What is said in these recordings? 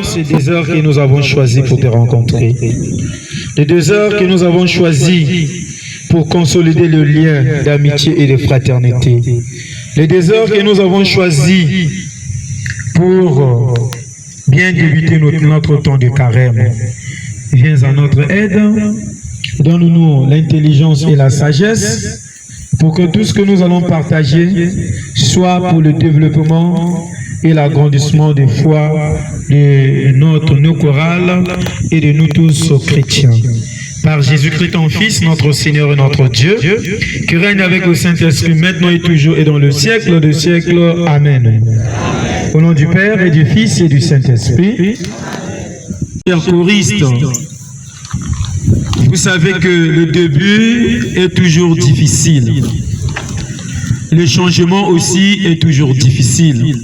C'est des heures que nous avons choisies pour te rencontrer. Les 2 heures que nous avons choisies pour consolider le lien d'amitié et de fraternité. Les 2 heures que nous avons choisies pour bien débuter notre temps de carême. Viens à notre aide. Donne-nous l'intelligence et la sagesse pour que tout ce que nous allons partager soit pour le développement et l'agrandissement de foi de nos chorales et de nous tous chrétiens. Par Jésus-Christ, ton Fils, notre Seigneur et notre Dieu, qui règne avec le Saint-Esprit maintenant et toujours et dans le siècle des siècles. Amen. Au nom du Père et du Fils et du Saint-Esprit. Chers choristes, vous savez que le début est toujours difficile. Le changement aussi est toujours difficile.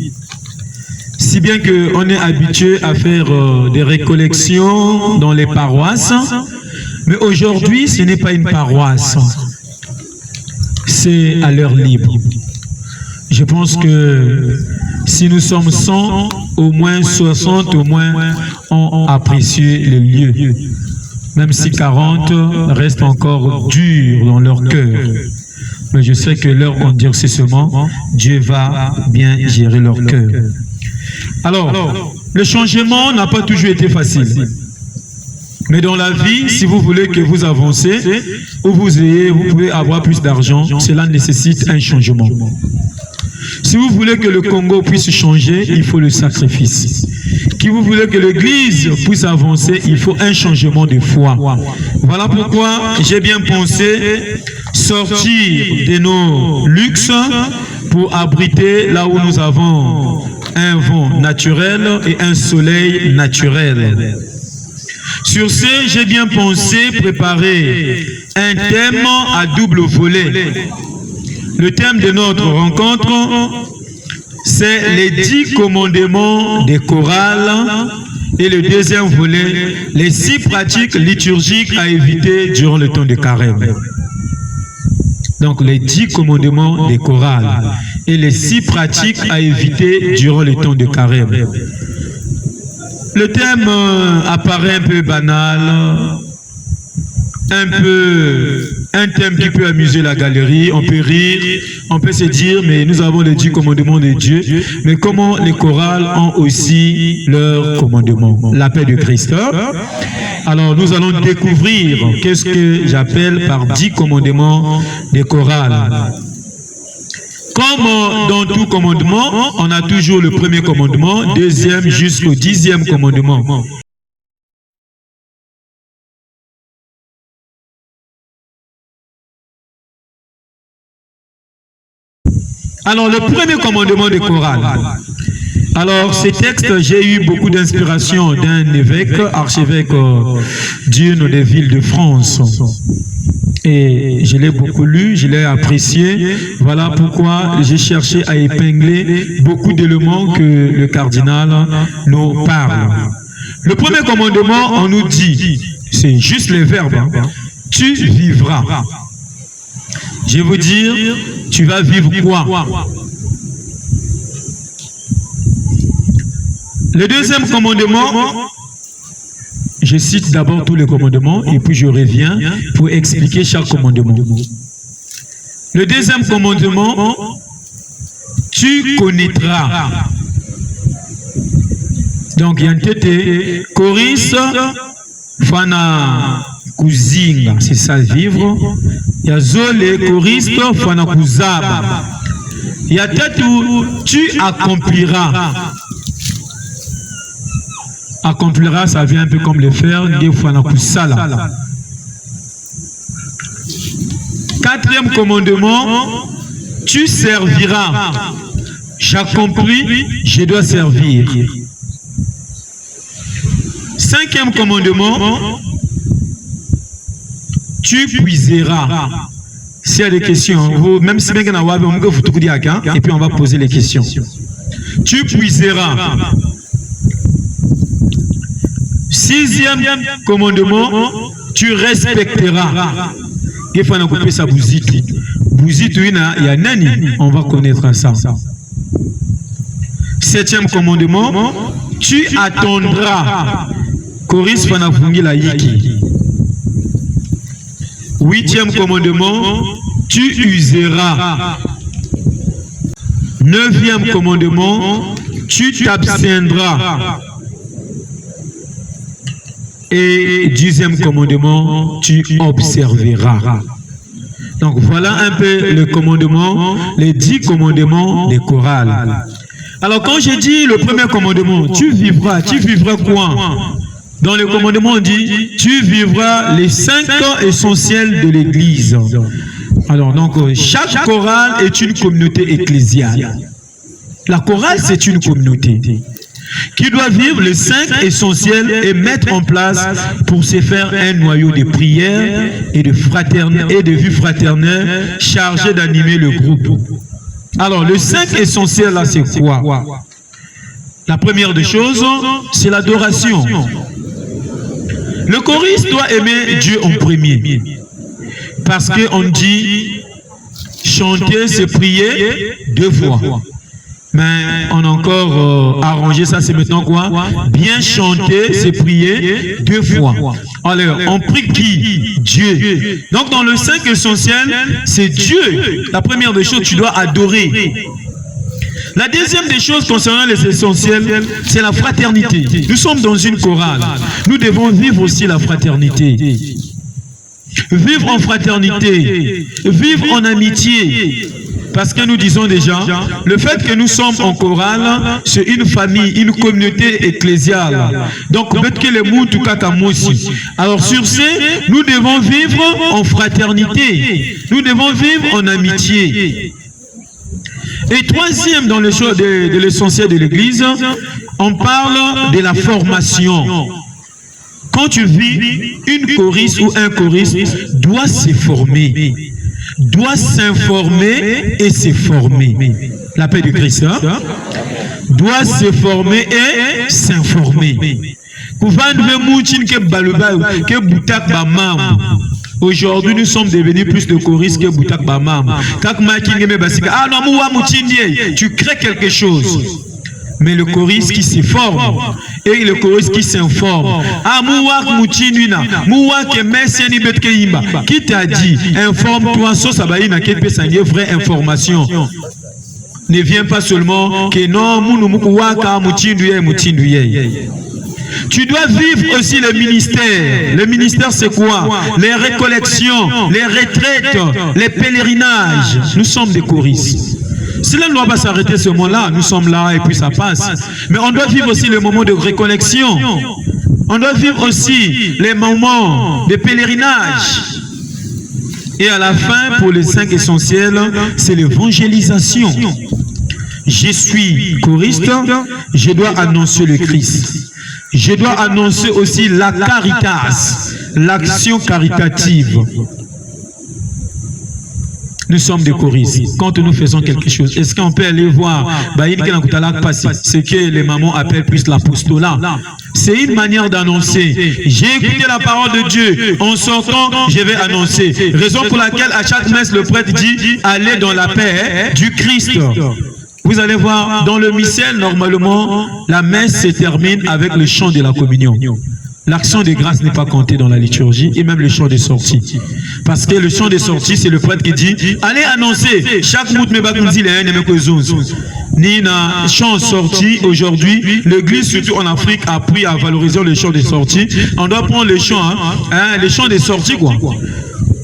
Si bien qu'on est habitué à faire des récollections dans les paroisses, mais aujourd'hui ce n'est pas une paroisse, c'est à l'heure libre. Je pense que si nous sommes 100, au moins 60 au moins ont apprécié le lieu, même si 40 restent encore durs dans leur cœur. Mais je sais que leur endurcissement, Dieu va bien gérer leur cœur. Alors, le changement n'a pas toujours été facile. Mais dans la vie, si vous voulez que vous avancez, ou vous pouvez avoir plus d'argent, cela nécessite un changement. Si vous voulez que le Congo puisse changer, il faut le sacrifice. Si vous voulez que l'Église puisse avancer, il faut un changement de foi. Voilà pourquoi j'ai bien pensé sortir de nos luxes pour abriter là où nous avons un vent naturel et un soleil naturel. Sur ce, j'ai bien pensé préparer un thème à double volet. Le thème de notre rencontre, c'est les 10 commandements des chorales et le deuxième volet, les 6 pratiques liturgiques à éviter durant le temps de carême. Donc les 10 commandements des chorales et les 6 pratiques à éviter durant le temps de carême. Le thème apparaît un peu banal, un thème qui peut amuser la galerie, on peut rire, on peut se dire, mais nous avons les 10 commandements de Dieu, mais comment les chorales ont aussi leurs commandements, la paix de Christ. Alors nous allons découvrir qu'est-ce que j'appelle par 10 commandements des chorales. Comme dans tout commandement, on a toujours le premier commandement, deuxième jusqu'au 10e commandement. Alors, le premier commandement des chorales. Alors, ces textes, j'ai eu beaucoup d'inspiration d'un évêque, archevêque d'une des villes de France. Et je l'ai beaucoup lu, je l'ai apprécié. Voilà pourquoi j'ai cherché à épingler beaucoup d'éléments que le cardinal nous parle. Le premier commandement, on nous dit, c'est juste les verbes, hein, tu vivras. Je vais vous dire, tu vas vivre quoi? Le deuxième commandement, je cite d'abord tous les commandements et puis je reviens pour expliquer chaque commandement. Le deuxième commandement, tu connaîtras. Donc, il y a un tété, Coris, Fana Kuzinga, c'est ça vivre. Il y a Zole, Coris, Fana Kuzaba. Il y a Tatou, tu accompliras. Accomplira, ça vient un peu comme le faire, Fana Kusala. Quatrième commandement, tu serviras. J'accomplis, je dois servir. Cinquième commandement, tu puiseras. S'il y a des questions, même si bien qu'on a et puis on va poser les questions. Tu puiseras. Sixième commandement, tu respecteras. Il faut couper sa bouzite. Bouzite, il y a nani, on va connaître ça. Septième commandement, tu attendras. Coris fanafungi la yiki. Huitième commandement, tu useras. Neuvième commandement, tu t'abstiendras. Et dixième commandement, tu observeras. Donc voilà un peu le commandement, les 10 commandements des chorales. Alors quand j'ai dit le premier commandement, tu vivras quoi? Dans le commandement on dit, tu vivras les 5 essentiels de l'Église. Alors donc chaque chorale est une communauté ecclésiale. La chorale c'est une communauté qui doit vivre les 5 essentiels et mettre en place pour se faire un noyau de prière et de vie fraternelle chargé d'animer le groupe. Alors, les 5 essentiels là, c'est quoi? La première des choses, c'est l'adoration. Le choriste doit aimer Dieu en premier. Parce qu'on dit, chanter, c'est prier 2 fois. Mais on a encore arrangé ça, c'est maintenant quoi? Bien chanter, c'est prier 2 fois. Alors, on prie qui? Dieu. Donc, dans le 5 essentiel, c'est Dieu. La première des choses, tu dois adorer. La deuxième des choses concernant les essentiels, c'est la fraternité. Nous sommes dans une chorale. Nous devons vivre aussi la fraternité. Vivre en fraternité, vivre en amitié. Parce que nous disons déjà, le fait que nous sommes en chorale, c'est une famille, une communauté ecclésiale. Donc, alors sur ce, nous devons vivre en fraternité. Nous devons vivre en amitié. Et troisième dans les choses de l'essentiel de l'Église, on parle de la formation. Quand tu vis, une choriste ou un choriste doit se former. Doit s'informer et se former. La paix de Christ, hein? Doit se former et s'informer. Aujourd'hui, nous sommes devenus plus de choristes que Boutak Bamam. Tu crées quelque chose. Mais le choriste qui se forme et le choriste qui s'informe. Qui t'a dit, informe-toi, vraie information. Ne viens pas seulement que non, tu dois vivre aussi le ministère. Le ministère, c'est quoi? Les récollections, les retraites, les pèlerinages. Nous sommes des choristes. Cela ne doit pas s'arrêter ce moment-là. Nous sommes là et puis ça passe. Mais on doit vivre aussi le moment de récollection. On doit vivre aussi les moments de pèlerinage. Et à la fin, pour les 5 essentiels, c'est l'évangélisation. Je suis choriste, je dois annoncer le Christ. Je dois annoncer aussi la caritas, l'action caritative. Nous sommes des choristes. Quand nous faisons quelque chose, est-ce qu'on peut aller voir ce que les mamans appellent plus l'apostolat? C'est une manière d'annoncer. J'ai écouté la parole de Dieu. En sortant, je vais annoncer. Raison pour laquelle à chaque messe, le prêtre dit, allez dans la paix du Christ. Vous allez voir, dans le missel, normalement, la messe se termine avec le chant de la communion. L'action de grâce n'est pas comptée dans la liturgie et même le chant de sortie. Parce que le chant de sortie, c'est le prêtre qui dit, allez annoncer, chaque mout me bakunzi les ni na chant sorti aujourd'hui, l'église, surtout en Afrique, a appris à valoriser le chant de sortie. On doit prendre le chant, les chants de sortie, quoi.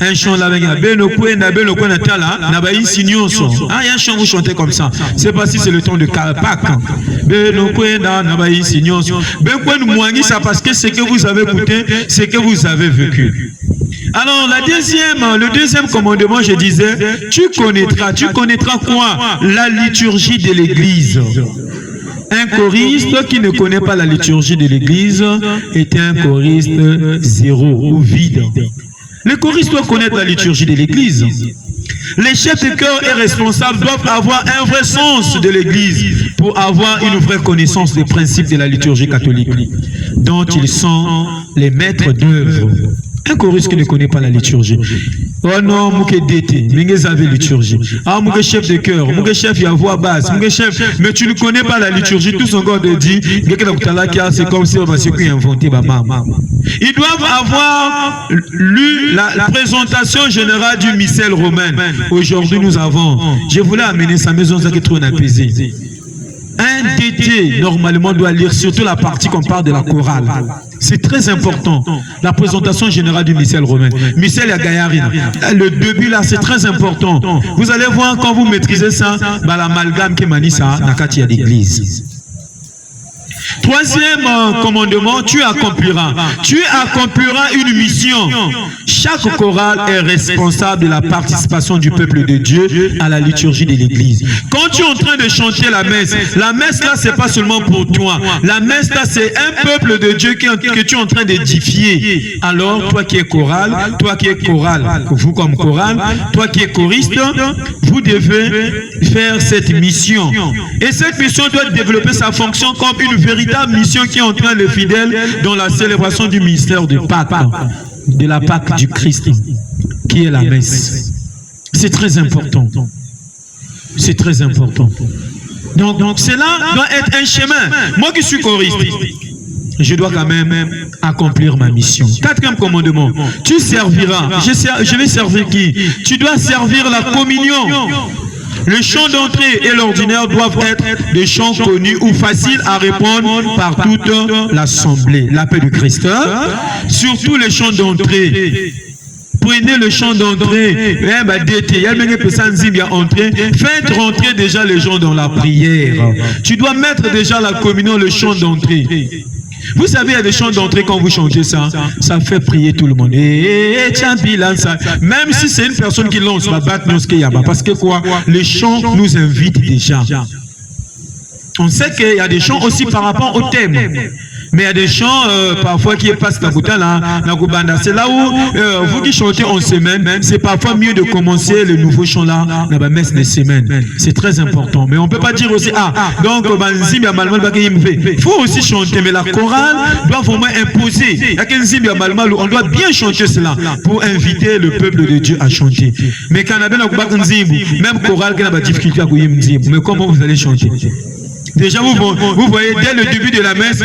Un chant là, il y a un chant vous chantez comme ça. C'est pas si c'est le temps de Pâques. Ça parce que c'est que vous avez écouté, c'est que vous avez vécu. Alors le deuxième commandement, je disais, tu connaîtras quoi? La liturgie de l'église. Un choriste qui ne connaît pas la liturgie de l'église est un choriste zéro ou vide. Le choriste doit connaître la liturgie de l'église. Les chefs de chœur et responsables doivent avoir un vrai sens de l'église pour avoir une vraie connaissance des principes de la liturgie catholique, dont ils sont les maîtres d'œuvre. Un choriste qui ne connaît pas la liturgie. Oh non, mouké d'été, mais avez liturgie. Ah, mouké chef de chœur, mouké chef, il y a voix basse, mouké chef, mais tu ne connais pas la liturgie, tout son corps te dit, c'est comme si on va inventer ma maman. Ils doivent avoir lu la présentation générale du missel romain. Aujourd'hui, nous avons, je voulais amener sa maison, ça qui est trop apaisé. Un DT, normalement, doit lire surtout la partie qu'on parle de la chorale. C'est très important. La présentation générale du missel romain. Missel à Gaïarine. Le début là, c'est très important. Vous allez voir quand vous maîtrisez ça, bah, l'amalgame qui manie ça, nakati à l'église. Troisième commandement, tu accompliras. Tu accompliras une mission. Chaque chorale est responsable de la participation du peuple de Dieu à la liturgie de l'église. Quand tu es en train de chanter la messe là, c'est pas seulement pour toi. La messe là, c'est un peuple de Dieu que tu es en train d'édifier. Alors, toi qui es chorale, vous comme chorale, toi qui es choriste, vous devez faire cette mission. Et cette mission doit développer sa fonction comme une véritable mission qui entraîne les fidèles dans la célébration du mystère de Pâques, de la Pâque du Christ, qui est la messe. C'est très important. C'est très important. Donc cela doit être un chemin. Moi qui suis choriste, je dois quand même accomplir ma mission. Quatrième commandement, tu serviras. Je vais servir qui? Tu dois servir la communion. Le chant d'entrée et l'ordinaire doivent être des chants connus ou faciles à répondre par toute l'assemblée. La paix du Christ. Surtout les chants d'entrée. Prenez le chant d'entrée. Faites rentrer déjà les gens dans la prière. Tu dois mettre déjà la communion, le chant d'entrée. Vous savez, il y a des chants d'entrée quand vous chantez ça, ça fait prier tout le monde. Même si c'est une personne qui lance, parce que quoi, les chants nous invitent déjà. On sait qu'il y a des chants aussi par rapport au thème. Mais il y a des chants parfois qui passent la bouteille là, c'est là où vous qui chantez en semaine, c'est parfois mieux de commencer le nouveau chant là, dans la messe des semaines. C'est très important. Mais on ne peut pas dire aussi, donc il faut aussi chanter, mais la chorale doit vraiment imposer. On doit bien chanter cela pour inviter le peuple de Dieu à chanter. Mais quand on a même chorale qui a des difficultés à mais comment vous allez chanter? Déjà, vous voyez, dès le début de la messe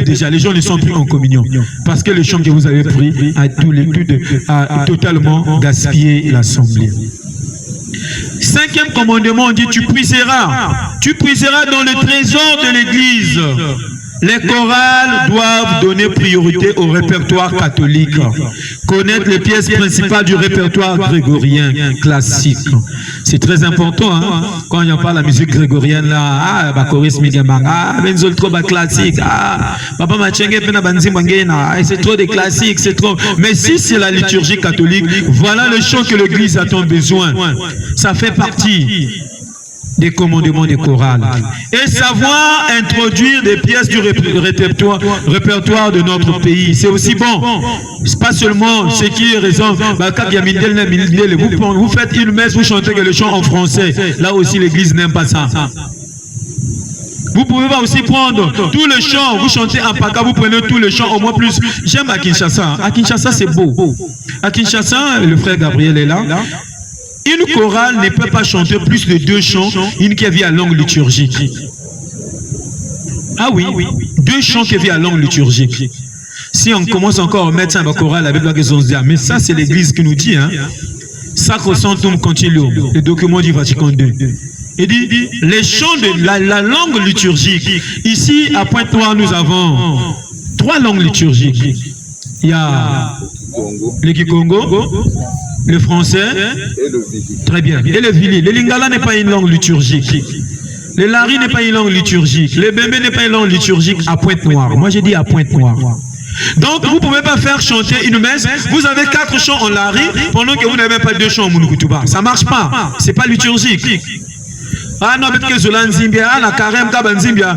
déjà, les gens ne sont plus en communion. Parce que le chant que vous avez pris a totalement gaspillé l'assemblée. Cinquième commandement, on dit, tu puiseras dans le trésor de l'église. Les chorales doivent donner priorité au répertoire catholique, connaître les pièces principales du répertoire grégorien classique. C'est très important, hein? Quand on parle de la musique grégorienne, là, classique, c'est trop de classiques, c'est trop. Mais si c'est la liturgie catholique, voilà le chant que l'église a tant besoin. Ça fait partie des commandements des chorales. Et savoir introduire des pièces du répertoire de notre pays. C'est aussi bon. C'est pas seulement ce qui est raison. Vous faites une messe, vous chantez le chant en français. Là aussi, l'église n'aime pas ça. Vous pouvez pas aussi prendre tout le chant, vous chantez en paka, vous prenez tout le chant au moins plus. J'aime à Kinshasa. À Kinshasa, c'est beau. À Kinshasa, le frère Gabriel est là. Une chorale ne peut pas chanter plus de 2 chants, une qui vit à langue liturgique. Ah oui, 2 chants qui vit à langue liturgique. Si on commence encore à mettre ça dans la chorale avec la question de mais ça c'est l'église qui nous dit, hein. Sacro Sanctum Concilium, le document du Vatican II. Il dit, les chants de la langue liturgique. Ici, à Pointe-Noire, nous avons 3 langues liturgiques. Il y a le Kikongo, le français, et le vili. Très bien. Et le vili. Le lingala n'est pas une langue liturgique. Le lari n'est pas une langue liturgique. Le bébé n'est pas une langue liturgique à Pointe-Noire. Moi, j'ai dit à Pointe-Noire. Donc, vous ne pouvez pas faire chanter une messe. Vous avez 4 chants en lari pendant que vous n'avez pas 2 chants en Mounoukoutouba. Ça ne marche pas. Ce n'est pas liturgique. Ah non, peut-être que Zola Nzimbia, ah, la carême Kabanzimbia,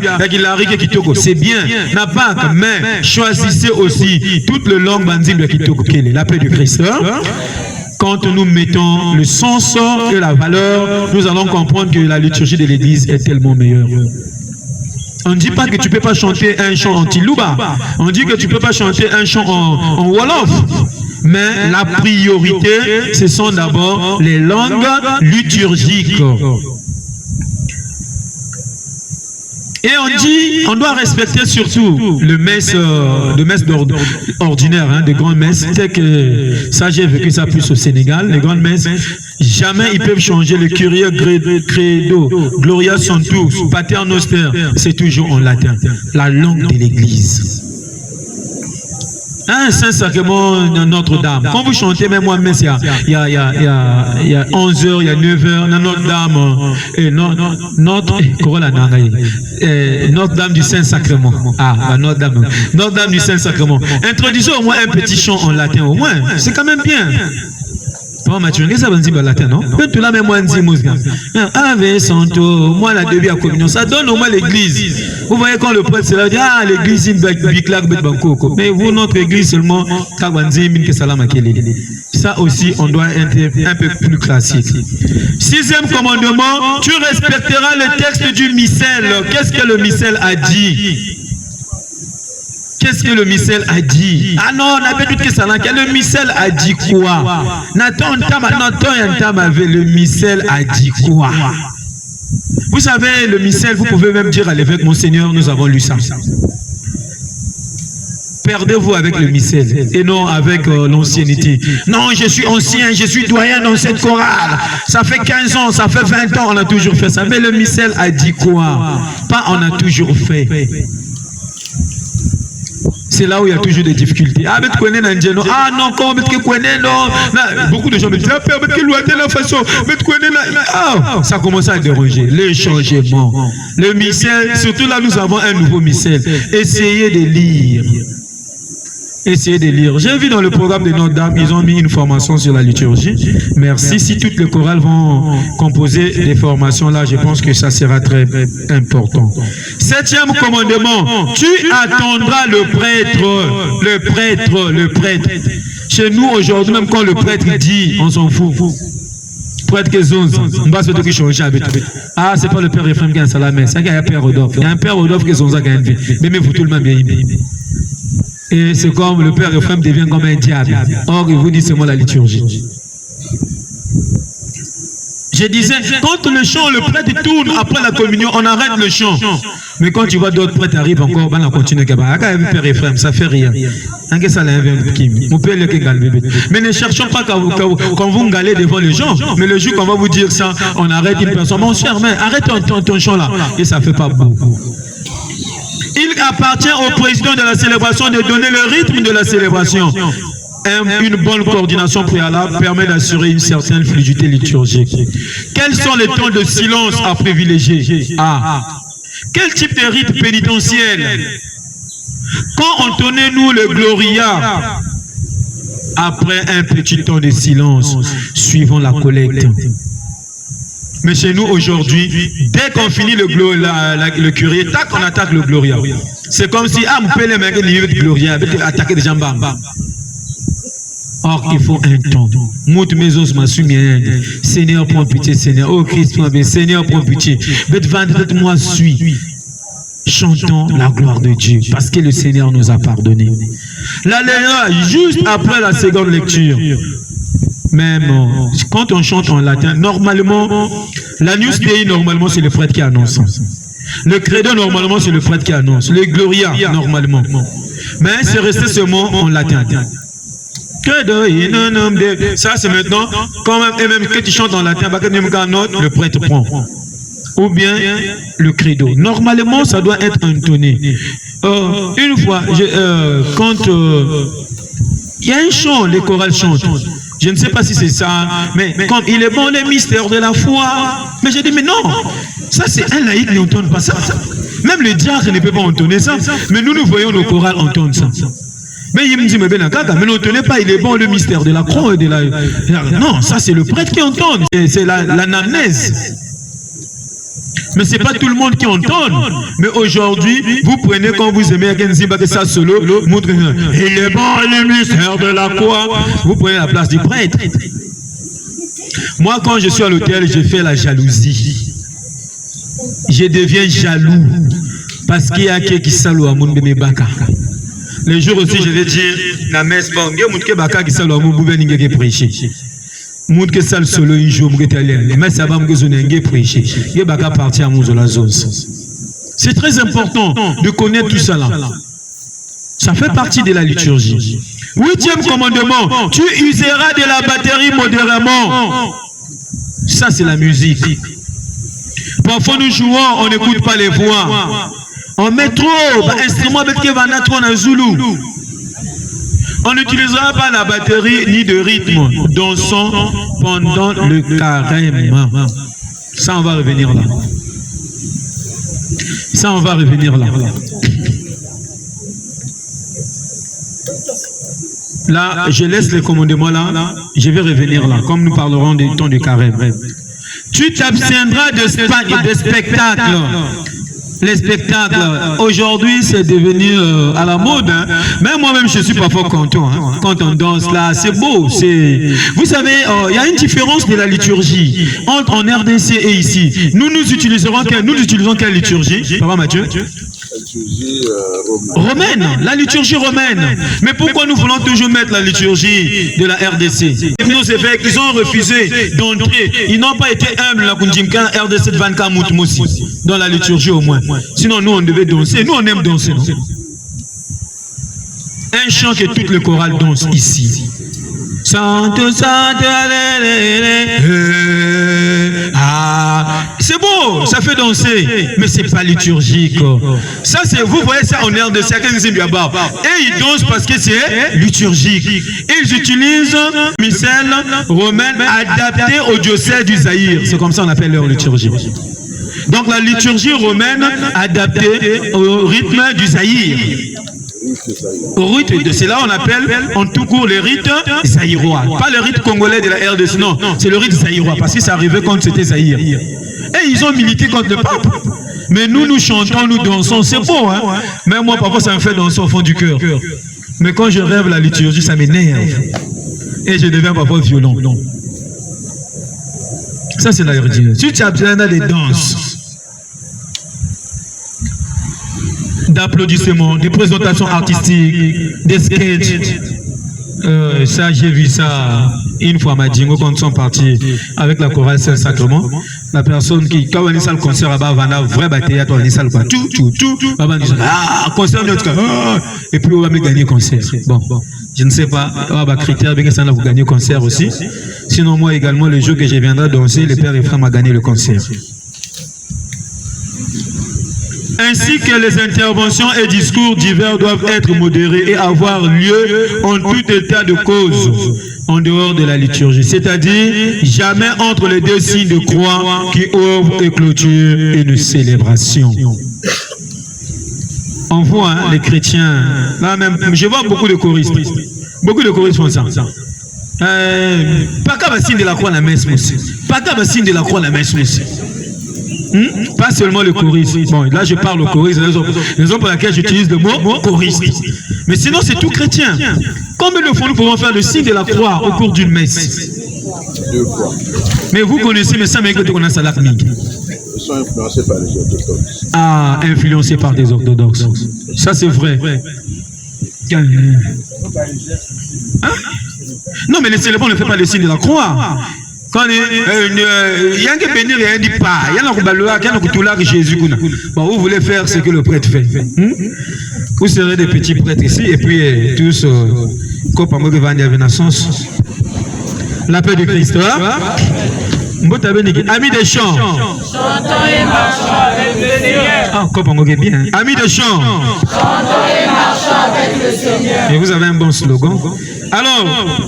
c'est bien, n'a pas, mais choisissez aussi toute le langue Banzimbia Kitoko, la paix du Christ. Quand nous mettons le sens et la valeur, nous allons comprendre que la liturgie de l'Église est tellement meilleure. On ne dit pas que tu ne peux pas chanter un chant en Tilouba. On dit que tu ne peux pas chanter un chant en Wolof. Mais la priorité, ce sont d'abord les langues liturgiques. Et on dit, on doit respecter surtout le messe ordinaire, hein, des grandes messes. C'est que ça, j'ai vécu ça plus au Sénégal. Les grandes messes, jamais ils peuvent changer le Kyrie credo, Gloria Sanctus, Pater Noster. C'est toujours en latin, la langue de l'Église. Un Saint-Sacrement Notre-Dame. Quand vous chantez, même moi-même, il y a 11h, il y a 9h, Notre-Dame, Notre-Dame du Saint-Sacrement. Ah, Notre-Dame du Saint-Sacrement. Introduisez au moins un petit chant en latin, au moins. C'est quand même bien. Mathieu, qu'est-ce que ça veut dire latin, non? Peut-être là, même moi, Ave Santo, moi, la début à communion, ça donne au moins l'église. Vous voyez quand le prêtre se là, dit, ah, l'église, mais vous, notre église seulement, ça aussi, on doit être un peu plus classique. Sixième commandement, tu respecteras le texte du missel. Qu'est-ce que le missel a dit? Qu'est-ce que le missel a dit? Ah non, on avait tout ça. Le missel a dit quoi? Le missel a dit quoi? Vous savez, le missel, vous pouvez même dire à l'évêque, Monseigneur, nous avons lu ça. Perdez-vous avec le missel et non avec l'ancienneté. Non, je suis ancien, je suis doyen dans cette chorale. Ça fait 15 ans, ça fait 20 ans, on a toujours fait ça. Mais le missel a dit quoi? Pas on a toujours fait. C'est là où il y a toujours des difficultés. Ah, mais tu connais Nandiano. Ah non, comment tu connais, non. Beaucoup de gens me disent, ah, mais tu connais la façon. Mais tu connais la. Ah, ça commence à déranger. Les changements. Le missel, surtout là, nous avons un nouveau missel. Essayez de lire. Essayez de lire. J'ai vu dans le programme de Notre-Dame, ils ont mis une formation sur la liturgie. Merci. Si toutes les chorales vont composer des formations là, je pense que ça sera très important. Septième commandement, tu attendras le prêtre. Chez nous aujourd'hui, même quand le prêtre dit, on s'en fout. Prêtre que zone, on va se dire qu'il change avec. Ah, c'est pas le père Ephraim qui a un salamé, c'est qu'il y a un père Rodolphe. Il y a un père Rodolphe qui est son sac à vie. Mais vous tout le monde bien aimé. Et c'est comme le père Ephraim devient comme un diable. Or, il vous dit c'est moi la liturgie. Je disais, quand le chant, le prêtre tourne après la communion, on arrête le chant. Mais quand tu vois d'autres prêtres arrivent encore, on va continuer. Père Ephraim, ça fait rien. Mais ne cherchons pas quand vous galez devant les gens. Mais le jour qu'on va vous dire ça, on arrête une personne. Mon cher, mais arrête ton chant là. Et ça ne fait pas beaucoup. Il appartient au président de la célébration de donner le rythme de la célébration. Une bonne coordination préalable permet d'assurer une certaine fluidité liturgique. Quels sont les temps de silence à privilégier? Quel type de rite pénitentiel? Quand entonnez-nous le Gloria après un petit temps de silence suivant la collecte? Mais chez nous aujourd'hui, dès qu'on finit le curé, tac, on attaque le Gloria. C'est comme si, ah, vous pouvez les mecs le Gloria, attaquer des gens. Or, il faut un temps. Mout mesos masumien. Seigneur, prends pitié, Seigneur. Oh Christ, Seigneur, prends pitié. Moi, suis. Chantons la gloire de Dieu, parce que le Seigneur nous a pardonné. L'alléluia, juste après la seconde lecture. Même quand on chante en latin, normalement, l'Agnus Dei, normalement, c'est le prêtre qui annonce. Le credo, normalement, c'est le prêtre qui annonce. Le Gloria, normalement. Mais c'est resté seulement en latin. Ça, c'est maintenant, quand même, et même que tu chantes en latin, le prêtre prend. Ou bien le credo. Normalement, ça doit être entonné. Une fois, quand il y a un chant, les chorales chantent. Je ne sais pas si c'est ça, mais comme il est bon, les mystères de la foi. Mais j'ai dit, mais non, ça c'est un laïc qui n'entonne pas ça. Même le diacre ne peut pas entonner ça. Mais nous voyons nos chorales entendre ça. Mais il me dit, mais n'entonnez pas, il est bon le mystère de la croix et de la... Non, ça c'est le prêtre qui entend. C'est l'anamnèse. Mais ce n'est pas tout le monde qui entend. Mais aujourd'hui, vous prenez quand vous aimez que ça solo, montre, il est bon le mystère de la croix. Vous prenez la place du prêtre. Moi, quand je suis à l'hôtel, je fais la jalousie. Je deviens jaloux. Parce qu'il y a quelqu'un qui salue à mon bébé Baka. Les jours aussi, je vais dire, la messe, bon, il y a quelqu'un Baka qui salue à mon bébé Baka qui prêcher. Moun que ça le solo un jour m'était allé mais ça va me gazonner prêcher il va pas partir à mon la zone. C'est très important de connaître tout ça là. Ça fait partie de la liturgie. 8e commandement, tu useras de la batterie modérément. Ça c'est la musique. Parfois nous jouons, on n'écoute pas les voix. On met trop instrument avec qui va naître en Zulu. On n'utilisera pas la batterie ni de rythme dansant pendant le carême. Ça, on va revenir là. Ça, on va revenir là. Là, je laisse les commandements là. Je vais revenir là, comme nous parlerons du temps de carême. Tu t'abstiendras de spectacles. Les spectacles, aujourd'hui, c'est devenu à la mode. Hein. Même moi-même, je suis parfois content. Hein. Quand on danse là, c'est beau. Vous savez, il y a une différence de la liturgie entre en RDC et ici. Nous utilisons quelle liturgie, Papa Mathieu? Liturgie romaine, la liturgie romaine. Mais pourquoi nous voulons toujours mettre la liturgie de la RDC? Nos évêques, ils ont refusé d'entrer. Ils n'ont pas été humbles la Kundjimka RDC de Vanka Moutmoussi dans la liturgie au moins. Sinon, nous, on devait danser. Nous, on aime danser. Non? Un chant que toutes les chorales dansent ici. Sainte, sainte, c'est beau, ça fait danser, mais c'est pas liturgique. Ça, c'est, vous voyez ça en air de certains Zimbabwe. Et ils dansent parce que c'est liturgique. Ils utilisent missel romaine adaptée au diocèse du Zaïre. C'est comme ça qu'on appelle leur liturgie. Donc la liturgie romaine adaptée au rythme du Zaïre. Au rite de cela, on appelle en tout court les rites zaïrois. Pas le rite congolais de la RDC, non, c'est le rite zaïrois, parce que ça arrivait quand c'était Zaïre. Et ils ont milité contre le pape. Mais nous chantons, nous dansons, c'est beau, hein. Mais moi, parfois, ça me fait danser au fond du cœur. Mais quand je rêve la liturgie, ça m'énerve. Et je deviens parfois violent. Ça, c'est la liturgie. Si tu as besoin des danses, d'applaudissements, des présentations artistiques, des sketchs. Ça, j'ai vu ça une fois à Madingo quand ils sont partis avec la chorale Saint-Sacrement. La personne qui, quand on est à le concert là-bas, on a un vrai bataille, on est à le concert, et puis on va me gagner le concert. Bon, je ne sais pas, on va critère, bien que ça, on va gagner le concert aussi. Sinon, moi également, le jour que je viendrai danser, le père et frère m'a gagné le concert. Ainsi que les interventions et discours divers doivent être modérés et avoir lieu en tout état de cause, en dehors de la liturgie. C'est-à-dire, jamais entre les deux signes de croix qui ouvrent et clôturent une célébration. On voit hein, les chrétiens, là même, je vois beaucoup de choristes. Beaucoup de choristes font ça. Pas qu'à signe de la croix la messe aussi. Pas qu'à signe de la croix la messe aussi. Pas seulement le choriste. Bon, là je parle au choriste, raison pour laquelle j'utilise le mot choriste. Mais sinon c'est tout chrétien. Combien de fois nous pouvons faire le signe de la croix au cours d'une messe? 2 fois. Mais vous connaissez, mais ça m'a dit qu'on a ça là. Ils sont influencés par les orthodoxes. Ah, influencés par des orthodoxes. Ça c'est vrai. Hein? Non, mais les célébrants ne font pas le signe de la croix. Quand il y a un qui peut dire, il y a un dit pas, il y a un qui peut dire, il y a un qui peut dire que Jésus. Bon, vous voulez faire ce que le prêtre fait. Vous serez des petits prêtres ici, et puis tous, comme on va dire, Naissance. La paix de Christ. Amis des chants. Chantons et marchons avec le Seigneur. Ah, comme on bien. Amis des chants. Chantons et marchons avec le Seigneur. Et vous avez un bon slogan. Alors,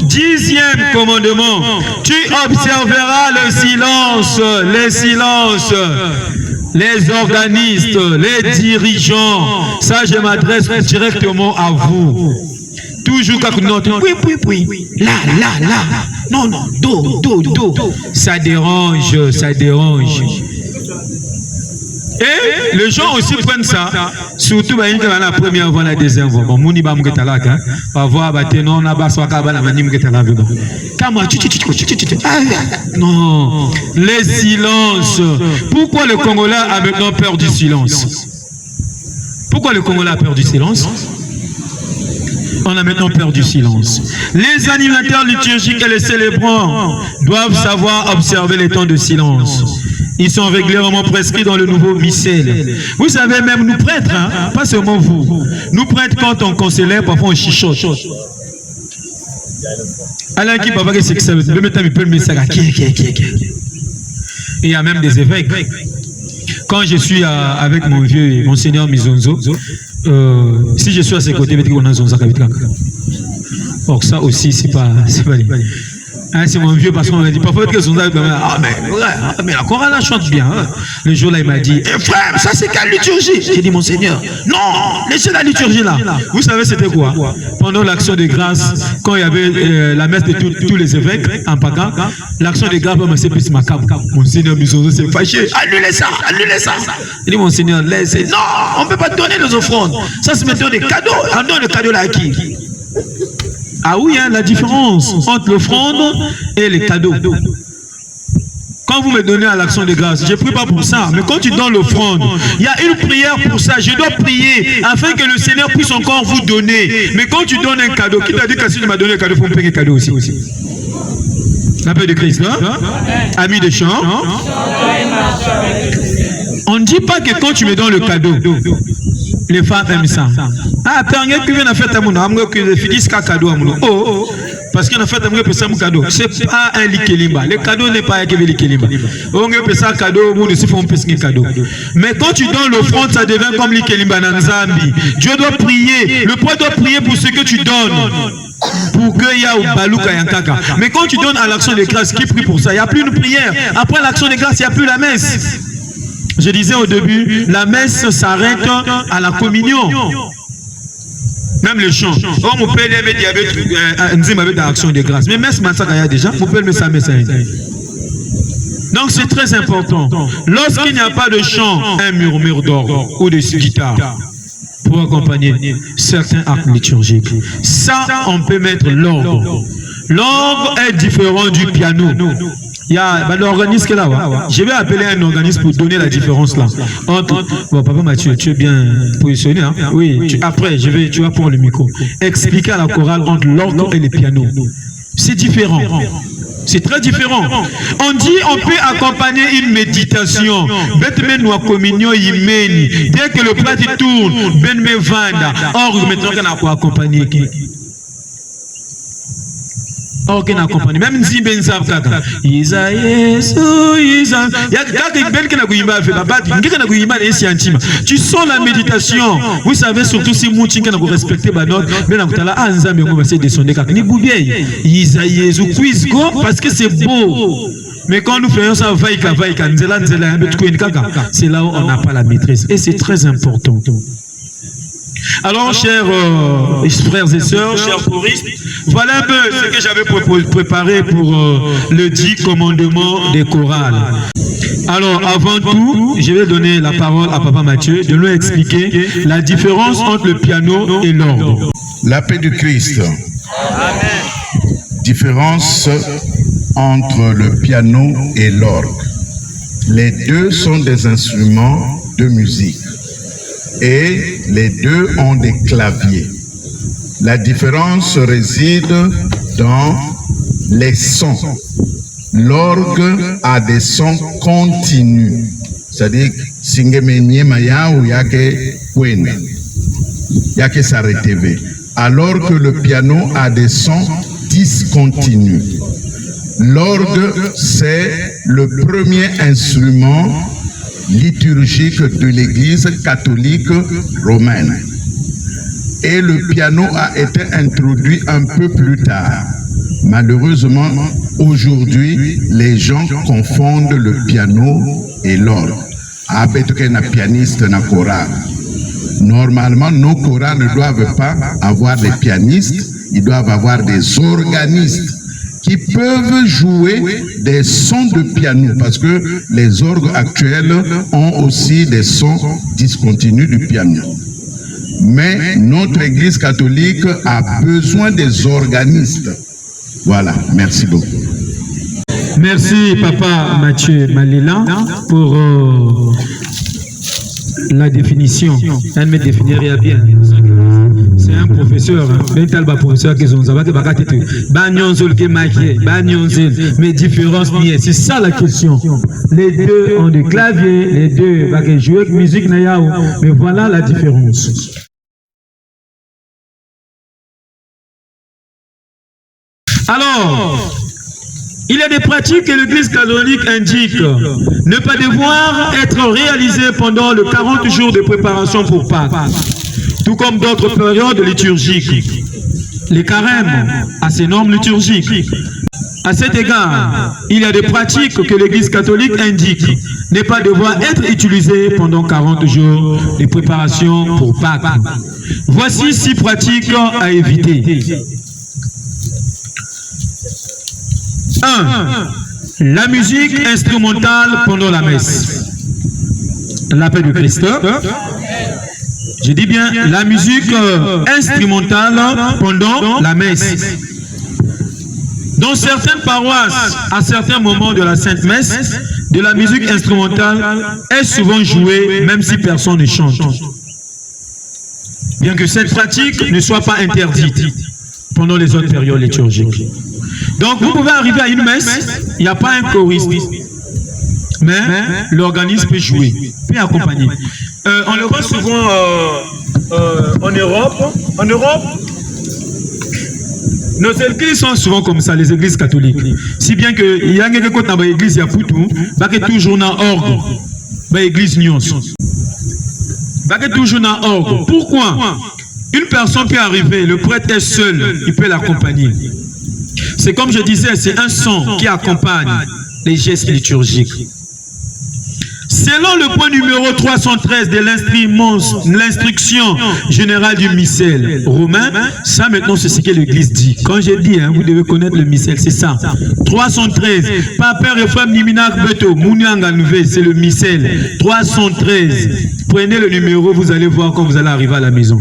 10e commandement, tu observeras le silence, les silences, les organistes, les dirigeants. Ça, je m'adresse directement à vous. Toujours quand vous notez, oui, là, non, do. Ça dérange. Et les gens aussi prennent ça, surtout la première voix, la deuxième voix. Bon, mouni ba mgetalak, hein. Va voir, bah, non, na ba swaka ba la mani mgetalak. Non, les silences. Pourquoi le Congolais a maintenant peur du silence? Pourquoi le Congolais a peur du silence? On a maintenant peur du silence. Les animateurs liturgiques et les célébrants doivent savoir observer les temps de silence. Ils sont régulièrement prescrits dans le nouveau missel. Vous savez, même nous prêtres, hein, pas seulement vous, nous prêtres, quand on conseille, parfois on chichote. Alors, qui parfois c'est que ça veut dire, il y a même des évêques. Quand je suis avec mon vieux, monseigneur Mizonzo, si je suis à ses côtés, or ça aussi, c'est pas hein, c'est mon vieux parce qu'on m'a dit parfois que son mais la chorale chante bien. Hein. Le jour là, il m'a dit frère, ça c'est quelle liturgie? J'ai dit monseigneur, non, laissez la liturgie là. Vous savez c'était quoi? Pendant l'action de grâce, quand il y avait la messe de tous les évêques en Paca, l'action de grâce, c'est plus macabre. Monseigneur Mizonzo s'est fâché. Annulez ça, annulez ça. Il dit monseigneur, laissez. Non, on ne peut pas donner les offrandes. Ça c'est maintenant des cadeaux. On donne le cadeau là à qui? Ah oui, hein, la différence entre l'offrande et les cadeaux. Quand vous me donnez à l'action de grâce, je ne prie pas pour ça, mais quand tu donnes l'offrande, il y a une prière pour ça. Je dois prier afin que le Seigneur puisse encore vous donner. Mais quand tu donnes un cadeau, qui t'a dit que si tu m'as donné un cadeau, il faut me payer un cadeau aussi. La paix de Christ, hein? Ami de chant. On ne dit pas que quand tu me donnes le cadeau, les femmes aiment ça. Ah, tu viens de faire ta mouna, que finisse cadeau à mon. Oh, parce qu'on a fait un cadeau. C'est pas un likelimba. Le cadeau n'est pas un likelimba. On peut ça cadeau, on aussi fait un cadeau. Mais quand tu donnes l'offrande, ça devient comme likelimba dans Zambi. Dieu doit prier. Le prêtre doit prier pour ce que tu donnes. Pour qu'il y ait balouka yankaka. Mais quand tu donnes à l'action de grâce, qui prie pour ça? Il n'y a plus une prière. Après l'action de grâce, il n'y a plus la messe. Je disais au début, la messe s'arrête à la communion. Même le chant. Oh, mon père avait diabète, avec l'action de grâce. Mais messe, il y a déjà. Mon père me ça, donc c'est très important. Lorsqu'il n'y a pas de chant, un murmure d'orgue ou de guitare pour accompagner certains actes liturgiques. Ça, on peut mettre l'orgue. L'orgue est différent du piano. Il y a l'organisme là. Je vais appeler un organisme pour donner la différence là. Entre, bon, papa Mathieu, tu es bien positionné. Hein? Oui, après, tu vas prendre le micro. Expliquer à la chorale entre l'orgue et le piano. C'est différent. C'est très différent. On dit on peut accompagner une méditation. Communion, dès que le plat tourne, ben me vanda. Or, maintenant qu'on a quoi accompagner qui? Aucun accompagné. Même si ben savent kaka. Tu sens la méditation. Vous savez surtout si Mouchin n'a pas respecté ma note. Ben Amtala Anzam on va essayer de descendre kaka. Ni boubier. Isaïe quiz go parce que c'est beau. Mais quand nous faisons ça, c'est là où on n'a pas la maîtrise. Et c'est très important. Alors, chers frères et sœurs, chers choristes, voilà un peu ce que j'avais préparé pour le 10 commandements des chorales. Alors, avant tout, je vais donner la parole à Papa Mathieu de nous expliquer la différence entre le piano et l'orgue. La paix du Christ. Amen. Différence entre le piano et l'orgue. Les deux sont des instruments de musique. Et les deux ont des claviers. La différence réside dans les sons. L'orgue a des sons continus. C'est-à-dire, alors que le piano a des sons discontinus. L'orgue, c'est le premier instrument liturgique de l'Église catholique romaine. Et le piano a été introduit un peu plus tard. Malheureusement, aujourd'hui, les gens confondent le piano et l'orgue. Pianiste na chorale. Normalement, nos chorales ne doivent pas avoir des pianistes, ils doivent avoir des organistes qui qui peuvent jouer des sons de piano, parce que les orgues actuels ont aussi des sons discontinus du piano. Mais notre Église catholique a besoin des organistes. Voilà, merci beaucoup. Merci Papa Mathieu Malila pour la définition. Elle me définirait bien. C'est un professeur, professeur qui mais différence niée. C'est ça la question. Les deux ont des claviers, les deux jouent avec musique nayao, mais voilà la différence. Alors, il y a des pratiques que l'Église catholique indique ne pas devoir être réalisées pendant les 40 jours de préparation pour Pâques, tout comme d'autres périodes liturgiques. Les carèmes à ces normes liturgiques. À cet égard, il y a des pratiques que l'Église catholique indique ne pas devoir être utilisées pendant 40 jours de préparation pour Pâques. Voici 6 pratiques à éviter. 1. La musique instrumentale pendant la messe. La paix du Christ. Je dis bien la musique instrumentale pendant la messe. Dans certaines paroisses, à certains moments de la Sainte Messe, de la musique instrumentale est souvent jouée, même si personne ne chante. Bien que cette pratique ne soit pas interdite pendant les autres périodes liturgiques. Donc, vous pouvez arriver à une messe, il n'y a pas un choriste, mais l'organisme peut jouer, peut accompagner. On le voit souvent en Europe. En Europe, nos églises sont souvent comme ça, les églises catholiques. Si bien qu'il y a quelque chose dans l'église, il y a tout, il y a toujours un orgue, l'église Nyons. Il y a toujours un orgue. Pourquoi? Une personne peut arriver, le prêtre est seul, il peut l'accompagner. C'est comme je disais, c'est un son qui accompagne les gestes liturgiques. Selon le point numéro 313 de l'instruction générale du missel romain, ça maintenant c'est ce que l'Église dit. Quand j'ai dit, vous devez connaître le missel, c'est ça. 313, Papa Ephraim Niminak Beto, Mounianga Nouvé, c'est le missel. 313, prenez le numéro, vous allez voir quand vous allez arriver à la maison.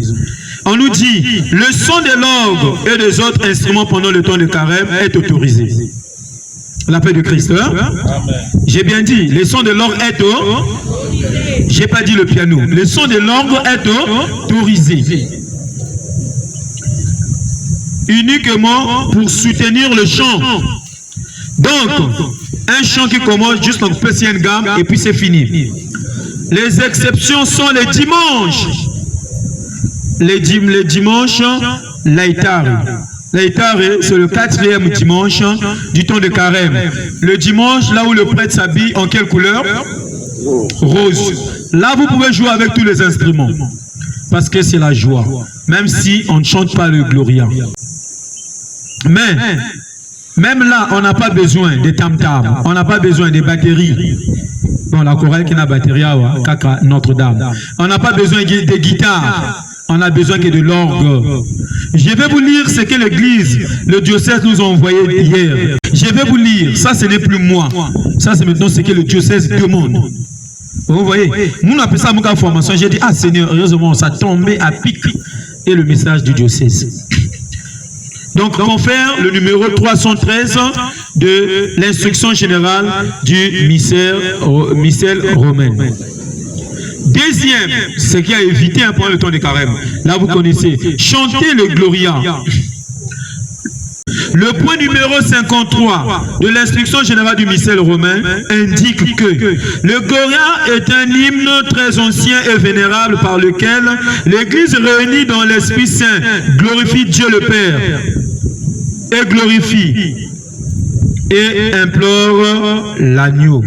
On nous dit, le son de l'orgue et des autres instruments pendant le temps de carême est autorisé. La paix de Christ. J'ai bien dit, le son de l'orgue est autorisé. J'ai pas dit le piano. Le son de l'orgue est autorisé. Uniquement pour soutenir le chant. Donc, un chant qui commence juste en petit gamme et puis c'est fini. Les exceptions sont les dimanches. Les dimanches, l'Aïtari. L'Aïtari, c'est le 4e dimanche du temps de carême. Le dimanche, là où le prêtre s'habille, en quelle couleur? Rose. Là, vous pouvez jouer avec tous les instruments. Parce que c'est la joie. Même si on ne chante pas le Gloria. Mais, même là, on n'a pas besoin de tam-tam. On n'a pas besoin de batteries. Bon, la chorale qui n'a batterie, Notre-Dame. On n'a pas besoin de guitare. On a besoin que de l'orgue. Je vais vous lire ce que l'Église, le diocèse nous a envoyé hier. Je vais vous lire. Ça, ce n'est plus moi. Ça, c'est maintenant ce que le diocèse demande. Vous voyez, nous on appelle ça une formation. J'ai dit, ah Seigneur, heureusement, ça tombait à pic. Et le message du diocèse. Donc, confère le numéro 313 de l'instruction générale du missel romain. Deuxième, ce qui a évité pendant le temps de carême. Là, vous connaissez. Chanter le Gloria. Le point numéro 53 de l'instruction générale du missel romain indique que le Gloria est un hymne très ancien et vénérable par lequel l'Église réunie dans l'Esprit Saint glorifie Dieu le Père et glorifie et implore l'agneau.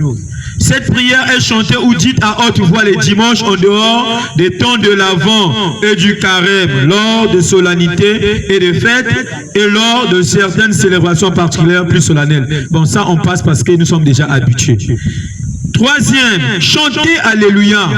Cette prière est chantée ou dite à haute voix les dimanches en dehors des temps de l'Avent et du carême, lors de solennités et de fêtes et lors de certaines célébrations particulières plus solennelles. Bon, ça on passe parce que nous sommes déjà habitués. Troisième, chanter Alléluia.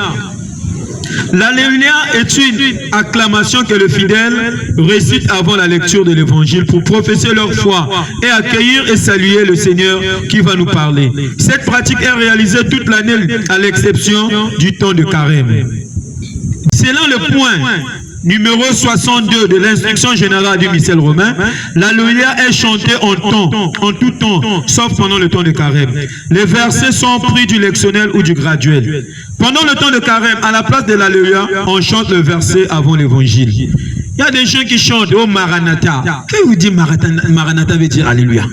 L'Alléluia est une acclamation que le fidèle récite avant la lecture de l'évangile pour professer leur foi et accueillir et saluer le Seigneur qui va nous parler. Cette pratique est réalisée toute l'année à l'exception du temps de carême. Selon le point numéro 62 de l'instruction générale du missel romain, l'Alléluia est chanté en tout temps, sauf pendant le temps de carême. Les versets sont pris du lectionnel ou du graduel. Pendant le temps de carême, à la place de l'Alléluia, on chante le verset avant l'évangile. Il y a des gens qui chantent au Maranatha. Qu'est-ce que vous dites Maranatha veut dire Alléluia?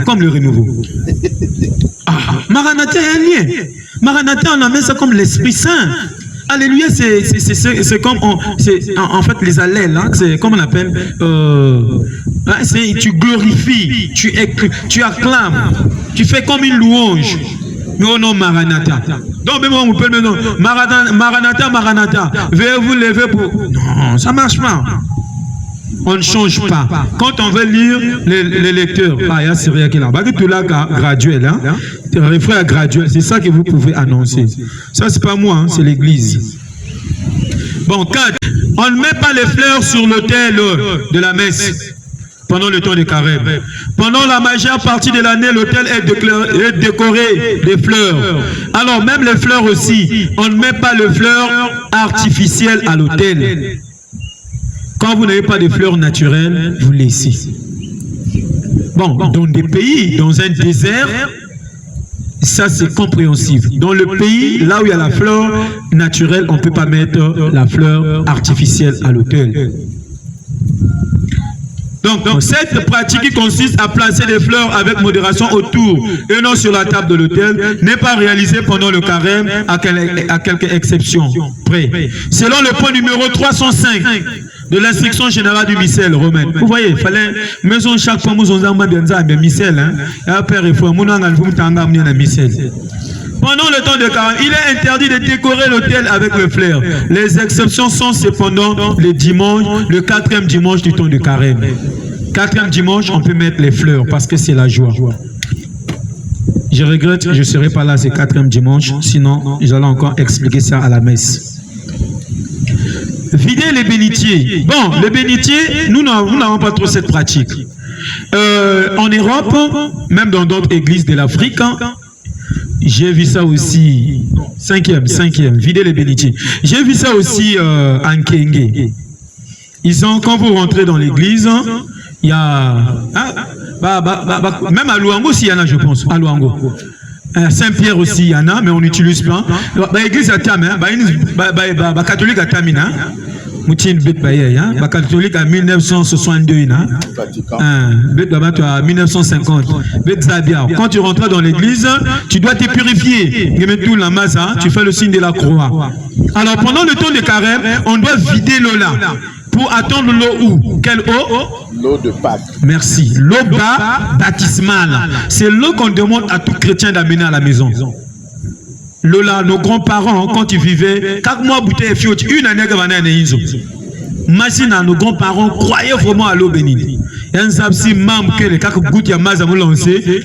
Comme le renouveau. Maranatha est un lien. Maranatha, on met ça comme l'Esprit Saint. Alléluia, c'est comme, en fait, les allèles, hein, c'est comme on appelle, tu glorifies, tu acclames, tu fais comme une louange. Mais au nom Maranatha. Donc, même on peut le nom. Maranatha, veuillez vous lever pour... Non, ça ne marche pas. On ne change pas. Quand on veut lire les lecteurs, c'est rien qui est là. Tout là, graduel, hein? Refrain graduel, c'est ça que vous pouvez annoncer. Ça, c'est pas moi, hein, c'est l'église. Bon, 4. On ne met pas les fleurs sur l'autel de la messe pendant le temps de carême. Pendant la majeure partie de l'année, l'autel est décoré de fleurs. Alors, même les fleurs aussi, on ne met pas les fleurs artificielles à l'autel. Quand vous n'avez pas de fleurs naturelles, vous laissez. Bon, dans des pays, dans un désert, ça c'est compréhensible. Dans le pays, là où il y a la fleur naturelle, on ne peut pas mettre la fleur artificielle à l'autel. Donc, cette pratique qui consiste à placer des fleurs avec modération autour et non sur la table de l'autel n'est pas réalisée pendant le carême à quelques exceptions près. Selon le point numéro 305 de l'instruction générale du missel romain. Vous voyez, il fallait, maison chaque fois, nous avons un missel, hein. Pendant le temps de carême, il est interdit de décorer l'autel avec le fleur. Les exceptions sont cependant les dimanches, le 4e dimanche du temps de carême. 4e dimanche, on peut mettre les fleurs parce que c'est la joie. Je regrette que je ne serai pas là ce 4e dimanche, sinon j'allais encore expliquer ça à la messe. Vider les bénitiers. Bon, les bénitiers, nous n'avons pas trop cette pratique. En Europe, même dans d'autres églises de l'Afrique, j'ai vu ça aussi, 5e, vider les bénitiers. J'ai vu ça aussi en Kenge. Quand vous rentrez dans l'église, il y a... même à Luango aussi, il y en a, je pense, à Luango. Saint-Pierre aussi, il y en a, mais on n'utilise pas. L'église à Tam, catholique à Tamina. Catholique à 1962, à 1950. Quand tu rentres dans l'église, tu dois te purifier. Tu fais le signe de la croix. Alors pendant le temps de carême, on doit vider l'eau là. Pour attendre l'eau où? Quelle eau? L'eau de Pâques. Merci. L'eau baptismale. C'est l'eau qu'on demande à tout chrétien d'amener à la maison. L'eau là, nos grands-parents, quand ils vivaient, 4 mois bouteille fiot, une année que machine à nos grands-parents croyaient vraiment à l'eau bénite.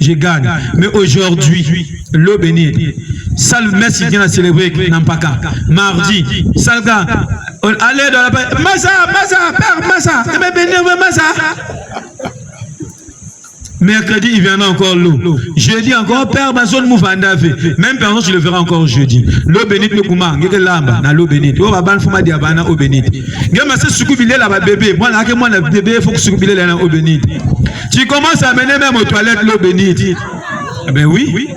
Je gagne. Mais aujourd'hui, l'eau bénite. Salle messe vient à célébrer Nampaka. Mardi, Salga. Allez dans la Massa, Père Massa. Mercredi, il viendra encore l'eau. Jeudi encore, Père Mazon Mouvanda fait. Même personne, je le verrai encore jeudi. L'eau bénite, le Kouma, l'eau bénite. L'eau Baban Fuma Diabana, eau bénite. Gamma, c'est Soukoubilé, la bébé. Moi, là, moi, le bébé, il faut que Soukoubilé, la eau bénite. Tu commences à amener même aux toilettes l'eau bénite. Eh ben oui.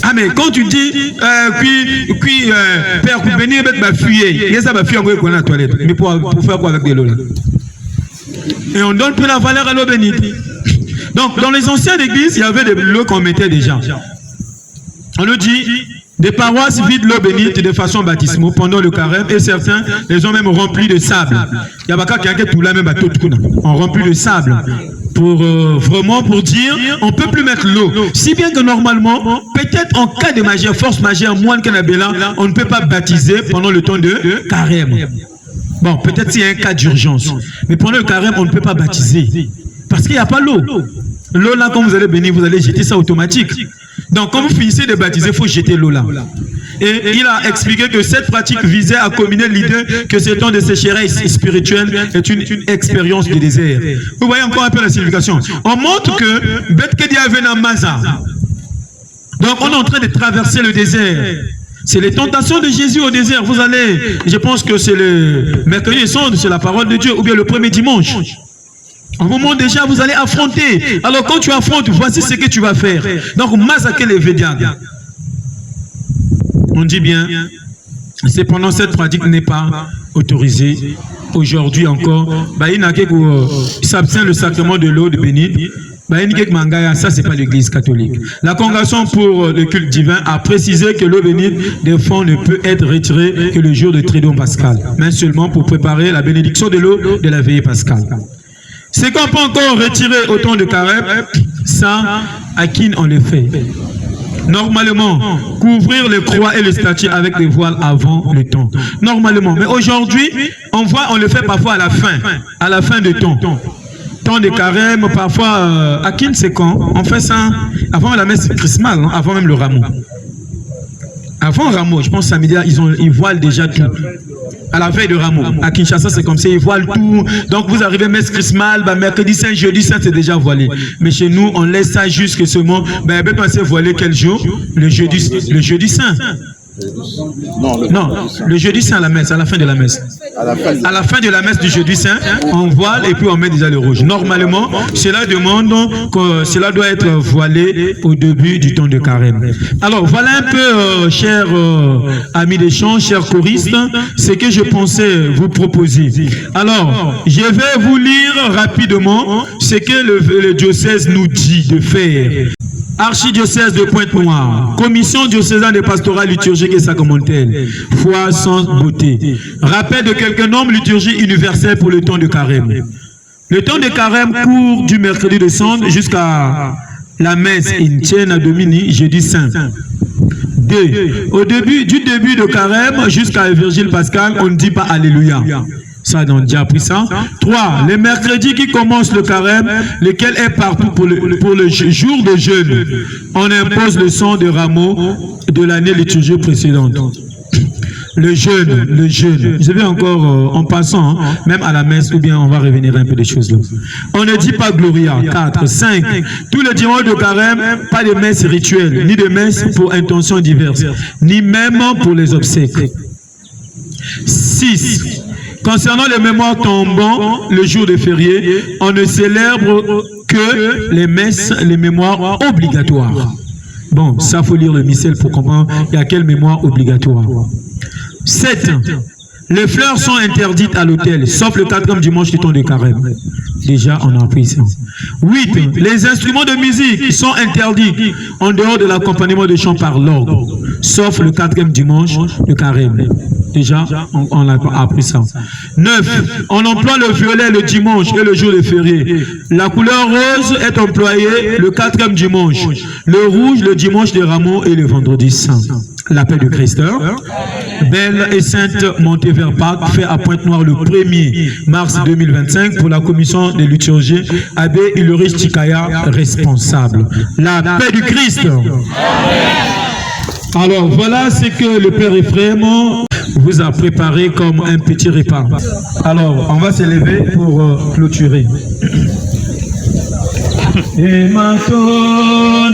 Ah, mais quand tu dis, Père, bénir, va fuyer. Il y a ça, va fuir encore dans la toilette. Mais pour faire quoi avec de l'eau là? Et on donne plus la valeur à l'eau bénite. Donc, dans les anciennes églises, il y avait de l'eau qu'on mettait déjà. On nous dit, des paroisses vident l'eau bénite de façon baptismale pendant le carême et certains les ont même remplis de sable. Il y a pas quelqu'un tout là même à tout on remplit de sable pour vraiment pour dire on peut plus mettre l'eau. Si bien que normalement, peut-être en cas de majeure force majeure, moine Kanabela, on ne peut pas baptiser pendant le temps de carême. Bon, peut-être s'il y a un cas d'urgence. Mais pendant le carême, on ne peut pas baptiser. Parce qu'il n'y a pas l'eau. L'eau là, quand vous allez bénir, vous allez jeter ça automatique. Donc, quand vous finissez de baptiser, il faut jeter l'eau là. Et il a expliqué que cette pratique visait à combiner l'idée que ce temps de sécheresse spirituelle est une expérience de désert. Vous voyez encore un peu la signification. On montre que Beth Kedi avait un Maza. Donc, on est en train de traverser le désert. C'est les tentations de Jésus au désert. Vous allez, je pense que c'est le mercredi et sonde, c'est la parole de Dieu, ou bien le premier dimanche. Au moment déjà, vous allez affronter. Alors, quand tu affrontes, voici ce que tu vas faire. Donc, Mazake le Védiag. On dit bien, cependant, cette pratique n'est pas autorisée. Aujourd'hui encore, il s'abstient le sacrement de l'eau de bénite. Ça, c'est pas l'église catholique. La congrégation pour le culte divin a précisé que l'eau bénite des fonds ne peut être retirée que le jour de Triduum pascal, mais seulement pour préparer la bénédiction de l'eau de la veillée pascale. Ce qu'on peut encore retirer au temps de carême, ça, à qui on le fait. Normalement, couvrir les croix et les statues avec les voiles avant le temps. Normalement. Mais aujourd'hui, on le fait parfois à la fin de temps. Temps de carême, parfois, à qui c'est quand on fait ça avant la messe chrismale, hein, avant même le rameau. Avant le rameau, je pense samedi, ils voilent déjà tout. À la veille de rameau. À Kinshasa, c'est comme ça, ils voilent tout. Donc, vous arrivez messe chrismale, mercredi saint, jeudi saint, c'est déjà voilé. Mais chez nous, on laisse ça jusque seulement. Ben, c'est voilé quel jour? Le jeudi saint. Non, le jeudi saint à la messe, à la fin de la messe. À la fin de la messe du jeudi saint, on voile et puis on met déjà le rouge. Normalement, cela demande que cela doit être voilé au début du temps de carême. Alors, voilà un peu, chers amis d'échange, chers choristes, ce que je pensais vous proposer. Alors, je vais vous lire rapidement ce que le diocèse nous dit de faire. Archidiocèse de Pointe-Noire, Commission diocésaine de pastorat liturgique et sacramentelle, foi sans beauté. Rappel de quelques normes liturgiques universelles pour le temps de carême. Le temps de carême court du mercredi de Sonde jusqu'à la messe Intiena Domini, jeudi saint. 2. Du début de carême jusqu'à la Virgile Pascal, on ne dit pas Alléluia. Ça, on a déjà appris ça. 3. Les mercredis qui commencent le carême, lequel est partout pour le jour de jeûne. On impose le sang de rameau de l'année liturgique précédente. Le jeûne. Je vais encore en passant, hein, même à la messe, ou bien on va revenir un peu des choses là. On ne dit pas Gloria. 4. 5. Tous les dimanches de carême, pas de messe rituelle, ni de messe pour intentions diverses, ni même pour les obsèques. 6. Concernant les mémoires tombant le jour de férié, on ne célèbre que les messes, les mémoires obligatoires. Bon, ça faut lire le missel pour comprendre il y a quelle mémoire obligatoire. 7. Les fleurs sont interdites à l'autel, sauf le 4e dimanche du temps de carême. Déjà, on a appris ça. 8. Les instruments de musique sont interdits en dehors de l'accompagnement de chant par l'orgue, sauf le 4e dimanche de carême. Déjà, on a appris ça. 9. On emploie le violet le dimanche et le jour de férié. La couleur rose est employée le 4e dimanche. Le rouge le dimanche des rameaux et le vendredi saint. L'appel de Christ. Belle et sainte montée vers Pâques, fait à Pointe-Noire le 1er mars 2025 pour la commission de liturgie. Abbé Ulrich Chikaya, responsable. La paix du Christ. Alors, voilà ce que le Père Ephraim vous a préparé comme un petit repas. Alors, on va se lever pour clôturer. Et maintenant,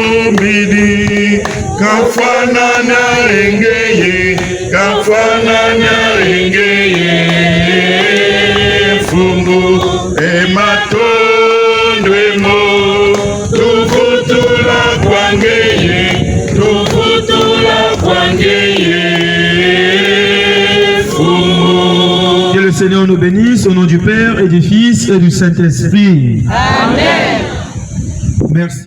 Tukulombidi kafanana engeye fumu ematondwemo tufutula kwangeye fumu. Que le Seigneur nous bénisse au nom du Père et du Fils et du Saint-Esprit. Amen. Merci.